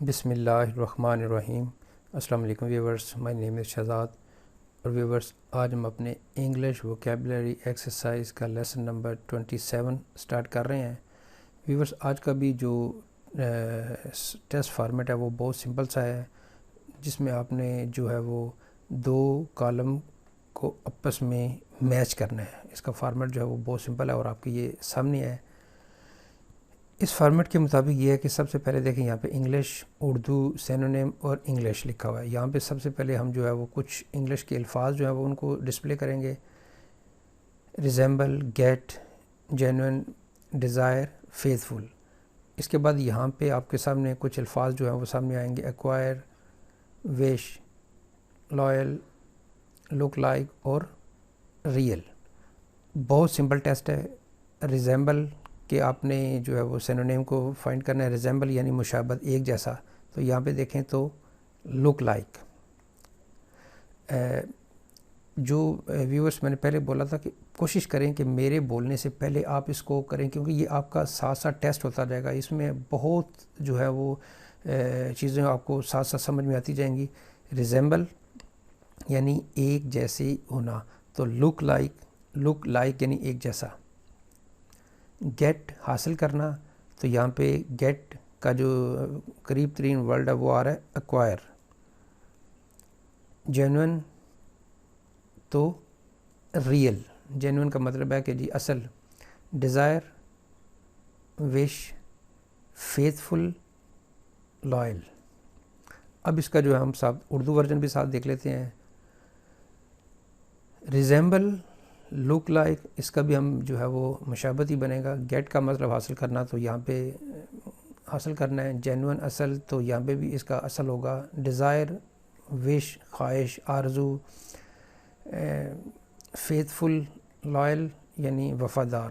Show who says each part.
Speaker 1: بسم اللہ الرحمن الرحیم۔ السلام علیکم ویورز، مائی نیم از شہزاد۔ اور ویورز، آج ہم اپنے انگلش ووکیبلری ایکسرسائز کا لیسن نمبر 27 سٹارٹ کر رہے ہیں۔ ویورز، آج کا بھی جو ٹیسٹ فارمیٹ ہے وہ بہت سمپل سا ہے، جس میں آپ نے جو ہے وہ دو کالم کو آپس میں میچ کرنا ہے۔ اس کا فارمیٹ جو ہے وہ بہت سمپل ہے اور آپ کے یہ سامنے ہے۔ اس فارمیٹ کے مطابق یہ ہے کہ سب سے پہلے دیکھیں یہاں پہ انگلش، اردو، سینونیم اور انگلش لکھا ہوا ہے۔ یہاں پہ سب سے پہلے ہم جو ہے وہ کچھ انگلش کے الفاظ جو ہیں وہ ان کو ڈسپلے کریں گے۔ ریزیمبل، گیٹ، جینوئن، ڈیزائر، فیتھفل۔ اس کے بعد یہاں پہ آپ کے سامنے کچھ الفاظ جو ہیں وہ سامنے آئیں گے۔ ایکوائر، وش، لائل، لک لائک اور ریئل۔ بہت سمپل ٹیسٹ ہے۔ ریزیمبل کہ آپ نے جو ہے وہ سینونیم کو فائنڈ کرنا ہے۔ ریزیمبل یعنی مشابہت، ایک جیسا، تو یہاں پہ دیکھیں تو لک لائک۔ جو ویورز، میں نے پہلے بولا تھا کہ کوشش کریں کہ میرے بولنے سے پہلے آپ اس کو کریں، کیونکہ یہ آپ کا ساتھ ساتھ ٹیسٹ ہوتا جائے گا۔ اس میں بہت جو ہے وہ چیزیں آپ کو ساتھ ساتھ سمجھ میں آتی جائیں گی۔ ریزیمبل یعنی ایک جیسے ہونا، تو لک لائک یعنی ایک جیسا۔ گیٹ حاصل کرنا، تو یہاں پہ گیٹ کا جو قریب ترین ورڈ ہے وہ آ رہا ہے ایکوائر۔ جینوئن تو ریئل، جینوئن کا مطلب ہے کہ جی اصل۔ ڈیزائر، وش، فیتھفل، لائل۔ اب اس کا جو ہے ہم ساتھ اردو ورژن بھی ساتھ دیکھ لیتے ہیں۔ ریزیمبل، لک لائک، اس کا بھی ہم جو ہے وہ مشابہت ہی بنے گا۔ گیٹ کا مطلب حاصل کرنا، تو یہاں پہ حاصل کرنا ہے۔ جینوئن اصل، تو یہاں پہ بھی اس کا اصل ہوگا۔ ڈیزائر، وش، خواہش، آرزو۔ فیتھفل، لائل یعنی وفادار۔